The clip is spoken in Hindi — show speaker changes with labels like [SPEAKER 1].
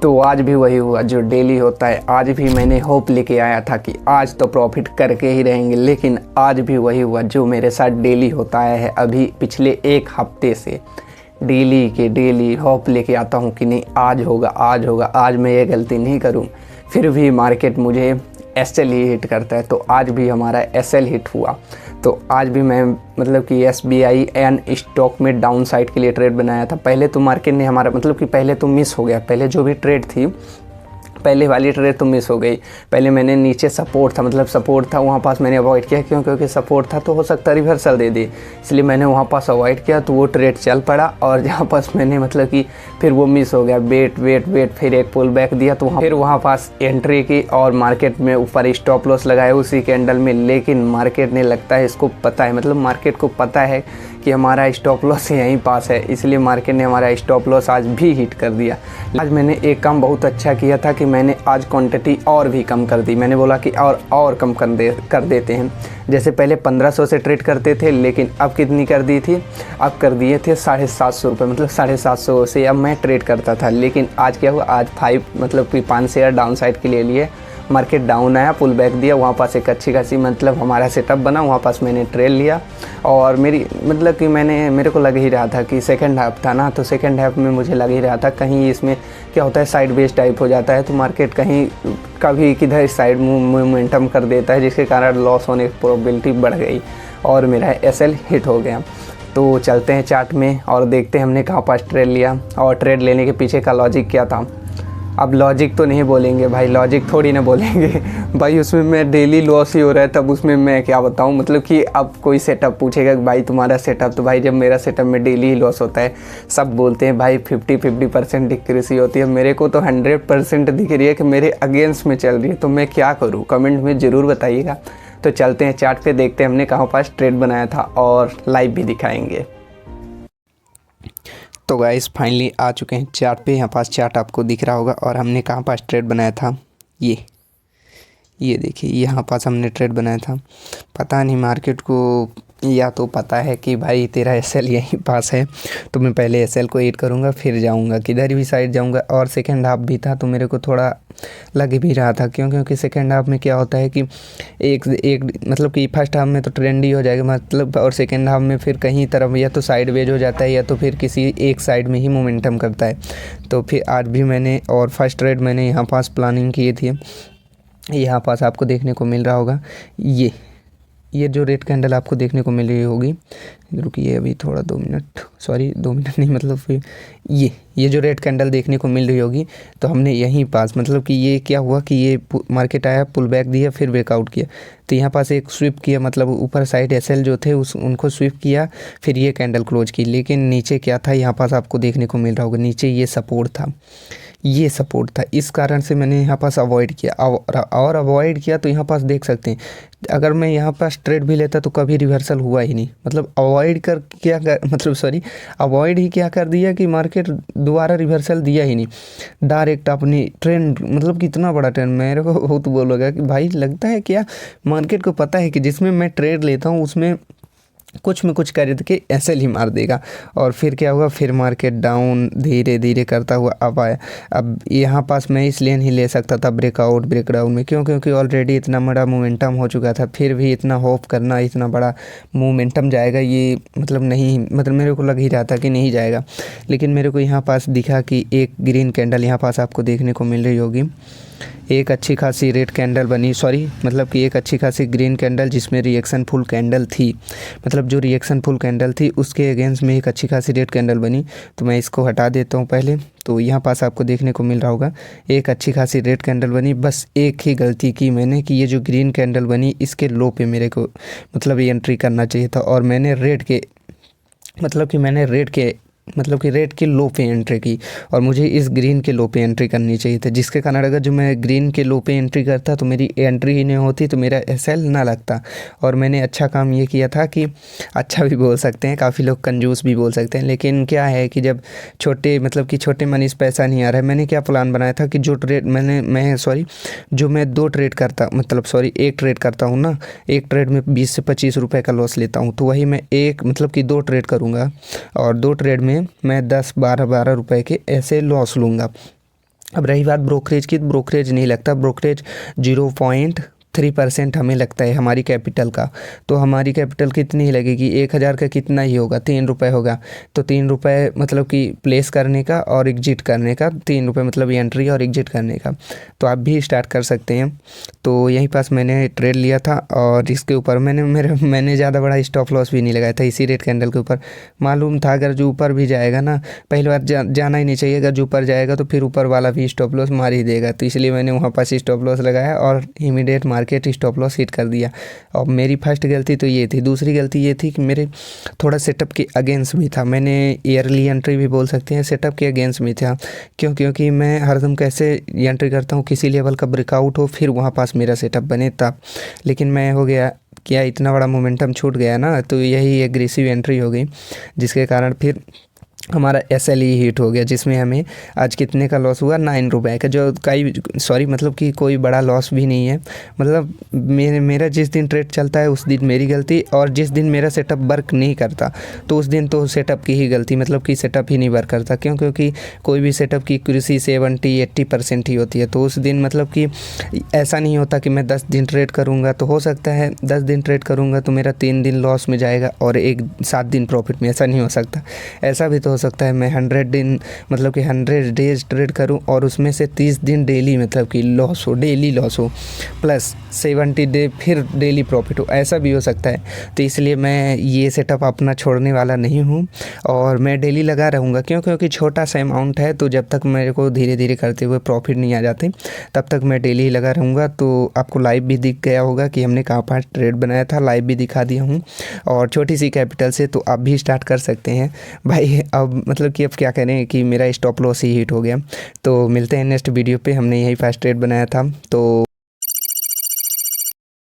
[SPEAKER 1] तो आज भी वही हुआ जो डेली होता है। आज भी मैंने होप लेके आया था कि आज तो प्रॉफिट करके ही रहेंगे, लेकिन आज भी वही हुआ जो मेरे साथ डेली होता है। अभी पिछले एक हफ्ते से डेली के डेली होप लेके आता हूँ कि नहीं आज होगा, आज होगा, आज मैं ये गलती नहीं करूँ। फिर भी मार्केट मुझे एसएल ही हिट करता है। तो आज भी हमारा एसएल हिट हुआ। तो आज भी मैं मतलब कि एसबीआई एन स्टॉक में डाउन साइड के लिए ट्रेड बनाया था। पहले तो मार्केट ने हमारा मतलब कि पहले तो मिस हो गया। पहले जो भी ट्रेड थी, पहले वाली ट्रेड तो मिस हो गई। पहले मैंने नीचे सपोर्ट था, मतलब सपोर्ट था वहाँ पास मैंने अवॉइड किया। क्यों? क्योंकि सपोर्ट था तो हो सकता है रिवर्सल दे दे, इसलिए मैंने वहाँ पास अवॉइड किया। तो वो ट्रेड चल पड़ा और जहाँ पास मैंने मतलब कि फिर वो मिस हो गया। वेट फिर एक पुल बैक दिया तो वहाँ पास एंट्री की और मार्केट में ऊपर स्टॉप लॉस लगाया उसी कैंडल में। लेकिन मार्केट ने लगता है इसको पता है, मतलब मार्केट को पता है कि हमारा स्टॉप लॉस यहीं पास है, इसलिए मार्केट ने हमारा स्टॉप लॉस आज भी हिट कर दिया। आज मैंने एक काम बहुत अच्छा किया था कि मैंने आज क्वांटिटी और भी कम कर दी। मैंने बोला कि और कम कर देते हैं। जैसे पहले 1500 से ट्रेड करते थे, लेकिन अब कितनी कर दी थी? अब कर दिए थे 750 रुपये, मतलब 750 से अब मैं ट्रेड करता था। लेकिन आज क्या हुआ? आज 5 शेयर डाउन साइड के लिए लिए। मार्केट डाउन आया, पुल बैक दिया, वहाँ पास एक अच्छी खासी मतलब हमारा सेटअप बना, वहाँ पास मैंने ट्रेड लिया। और मेरी मतलब कि मेरे को लग ही रहा था कि सेकंड हाफ था ना, तो सेकंड हाफ में मुझे लग ही रहा था कहीं इसमें क्या होता है साइड बेस टाइप हो जाता है, तो मार्केट कहीं कभी किधर साइड मोमेंटम कर देता है, जिसके कारण लॉस होने की प्रोबेबिलिटी बढ़ गई और मेरा एसएल हिट हो गया। तो चलते हैं चार्ट में और देखते हैं हमने कहाँ पास ट्रेड लिया और ट्रेड लेने के पीछे का लॉजिक क्या था। अब लॉजिक तो नहीं बोलेंगे भाई, लॉजिक थोड़ी ना बोलेंगे भाई, उसमें मैं डेली लॉस ही हो रहा है, तब उसमें मैं क्या बताऊं। मतलब कि अब कोई सेटअप पूछेगा कि भाई तुम्हारा सेटअप, तो भाई जब मेरा सेटअप में डेली ही लॉस होता है, सब बोलते हैं भाई 50% डिक्रीसी होती है, मेरे को तो 100% दिख रही है कि मेरे अगेंस्ट में चल रही है। तो मैं क्या करूँ? कमेंट में ज़रूर बताइएगा। तो चलते हैं चार्ट पे, देखते हैं हमने कहाँ पास ट्रेड बनाया था और लाइव भी दिखाएंगे। तो गाइस फाइनली आ चुके हैं चार्ट पे। यहाँ पास चार्ट आपको दिख रहा होगा और हमने कहाँ पास ट्रेड बनाया था। ये देखिए, यहाँ पास हमने ट्रेड बनाया था। पता नहीं मार्केट को या तो पता है कि भाई तेरा एसएल यहीं पास है, तो मैं पहले एसएल को ऐड करूँगा फिर जाऊँगा, किधर भी साइड जाऊँगा। और सेकंड हाफ भी था तो मेरे को थोड़ा लग भी रहा था। क्योंकि सेकंड हाफ में क्या होता है कि एक मतलब कि फर्स्ट हाफ में तो ट्रेंड ही हो जाएगा मतलब, और सेकंड हाफ में फिर कहीं तरफ या तो साइडवेज हो जाता है या तो फिर किसी एक साइड में ही मोमेंटम करता है। तो फिर आज भी मैंने और फर्स्ट ट्रेड मैंने यहाँ पास प्लानिंग किए थे। यहाँ पास आपको देखने को मिल रहा होगा ये जो रेड कैंडल आपको देखने को मिल रही होगी, रुकिए अभी थोड़ा 2 मिनट, सॉरी 2 मिनट नहीं, मतलब फिर ये जो रेड कैंडल देखने को मिल रही होगी, तो हमने यहीं पास मतलब कि ये क्या हुआ कि ये मार्केट आया, पुल बैक दिया, फिर ब्रेकआउट किया, तो यहाँ पास एक स्विप किया, मतलब ऊपर साइड एसएल जो थे उनको स्विप किया, फिर ये कैंडल क्लोज की। लेकिन नीचे क्या था, यहाँ पास आपको देखने को मिल रहा होगा, नीचे ये सपोर्ट था। इस कारण से मैंने यहाँ पास अवॉइड किया और अवॉइड किया। तो यहाँ पास देख सकते हैं, अगर मैं यहाँ पास ट्रेड भी लेता तो कभी रिवर्सल हुआ ही नहीं। मतलब अवॉइड ही क्या कर दिया कि मार्केट दोबारा रिवर्सल दिया ही नहीं, डायरेक्ट अपनी ट्रेंड, मतलब कितना बड़ा ट्रेंड। मेरे को बहुत बोलोगा कि भाई लगता है क्या मार्केट को पता है कि जिसमें मैं ट्रेड लेता हूँ उसमें कुछ में कुछ खरीद के ऐसे ही मार देगा। और फिर क्या हुआ, फिर मार्केट डाउन धीरे धीरे करता हुआ अब आया। अब यहाँ पास मैं इसलिए नहीं ले सकता था ब्रेकडाउन में, क्योंकि ऑलरेडी इतना बड़ा मोमेंटम हो चुका था। फिर भी इतना होप करना, इतना बड़ा मोमेंटम जाएगा ये मतलब नहीं, मतलब मेरे को लग ही रहा था कि नहीं जाएगा। लेकिन मेरे को यहाँ पास दिखा कि एक ग्रीन कैंडल यहाँ पास आपको देखने को मिल रही होगी, एक अच्छी खासी रेड कैंडल बनी, मतलब कि एक अच्छी खासी ग्रीन कैंडल जिसमें रिएक्शन फुल कैंडल थी, मतलब जो रिएक्शन फुल कैंडल थी उसके अगेंस्ट में एक अच्छी खासी रेड कैंडल बनी। तो मैं इसको हटा देता हूँ पहले। तो यहाँ पास आपको देखने को मिल रहा होगा एक अच्छी खासी रेड कैंडल बनी। बस एक ही गलती की मैंने कि ये जो ग्रीन कैंडल बनी इसके लो पे मेरे को मतलब ये एंट्री करना चाहिए था, और मैंने रेड के रेड के लो पे एंट्री की, और मुझे इस ग्रीन के लो पे एंट्री करनी चाहिए था, जिसके कारण अगर जो मैं ग्रीन के लो पे एंट्री करता तो मेरी एंट्री ही नहीं होती, तो मेरा एसएल ना लगता। और मैंने अच्छा काम ये किया था कि अच्छा भी बोल सकते हैं, काफ़ी लोग कंजूस भी बोल सकते हैं, लेकिन क्या है कि जब छोटे मनी से पैसा नहीं आ रहा है, मैंने क्या प्लान बनाया था कि जो मैं 2 ट्रेड करता, एक ट्रेड करता हूँ ना, एक ट्रेड में 20 से 25 रुपये का लॉस लेता हूँ, तो वही मैं 2 ट्रेड करूँगा और 2 ट्रेड में मैं 10-12 रुपए के ऐसे लॉस लूँगा। अब रही बात ब्रोकरेज की, तो ब्रोकरेज नहीं लगता, ब्रोकरेज 0.3% हमें लगता है हमारी कैपिटल का। तो हमारी कैपिटल कितनी ही लगेगी, 1,000 का कितना ही होगा, 3 रुपये होगा। तो 3 रुपये मतलब कि प्लेस करने का और एग्जिट करने का, 3 रुपये मतलब एंट्री और एग्जिट करने का। तो आप भी स्टार्ट कर सकते हैं। तो यहीं पास मैंने ट्रेड लिया था और इसके ऊपर मैंने ज़्यादा बड़ा स्टॉप लॉस भी नहीं लगाया था, इसी रेड कैंडल के ऊपर। मालूम था अगर जो ऊपर भी जाएगा ना, पहली बार जाना ही नहीं चाहिए, अगर जो ऊपर जाएगा तो फिर ऊपर वाला भी स्टॉप लॉस मार ही देगा। तो इसलिए मैंने वहाँ पास स्टॉप लॉस लगाया और immediate market stop loss hit कर दिया। और मेरी फर्स्ट गलती तो ये थी। दूसरी गलती ये थी कि मेरे थोड़ा सेटअप के अगेंस्ट में था, मैंने ईयरली एंट्री भी बोल सकते हैं, सेटअप के अगेंस्ट में था। क्योंकि मैं हरदम कैसे एंट्री करता हूँ, किसी लेवल का ब्रेकआउट हो फिर वहाँ पास मेरा सेटअप बने तब। लेकिन मैं हो गया क्या, इतना बड़ा मोमेंटम छूट गया ना, तो यही एग्रेसिव एंट्री हो गई, जिसके कारण फिर हमारा SLE हिट हो गया, जिसमें हमें आज कितने का लॉस हुआ, 9 रुपये का। जो मतलब कि कोई बड़ा लॉस भी नहीं है। मतलब मेरा जिस दिन ट्रेड चलता है उस दिन मेरी गलती, और जिस दिन मेरा सेटअप वर्क नहीं करता तो उस दिन तो सेटअप की ही गलती, मतलब कि सेटअप ही नहीं वर्क करता। क्योंकि कोई भी सेटअप की एक्यूरेसी 70-80% ही होती है। तो उस दिन मतलब कि ऐसा नहीं होता कि मैं 10 दिन ट्रेड करूँगा तो हो सकता है 10 दिन ट्रेड करूँगा तो मेरा 3 दिन लॉस में जाएगा और 7 दिन प्रॉफिट में, ऐसा नहीं हो सकता। ऐसा भी तो हो सकता है मैं 100 दिन मतलब कि 100 डेज ट्रेड करूं और उसमें से 30 दिन डेली मतलब कि लॉस हो, डेली लॉस हो, प्लस 70 डे फिर डेली प्रॉफिट हो, ऐसा भी हो सकता है। तो इसलिए मैं ये सेटअप अपना छोड़ने वाला नहीं हूँ और मैं डेली लगा रहूँगा। क्योंकि छोटा सा अमाउंट है, तो जब तक मेरे को धीरे धीरे करते हुए प्रॉफिट नहीं आ जाते तब तक मैं डेली लगा रहूँगा। तो आपको लाइव भी दिख गया होगा कि हमने कहाँ पर ट्रेड बनाया था, लाइव भी दिखा दिया हूँ और छोटी सी कैपिटल से। तो आप भी स्टार्ट कर सकते हैं भाई। अब मतलब कि अब क्या करें कि मेरा स्टॉप लॉस ही हिट हो गया। तो मिलते हैं नेक्स्ट वीडियो पे। हमने यही फर्स्ट ट्रेड बनाया था। तो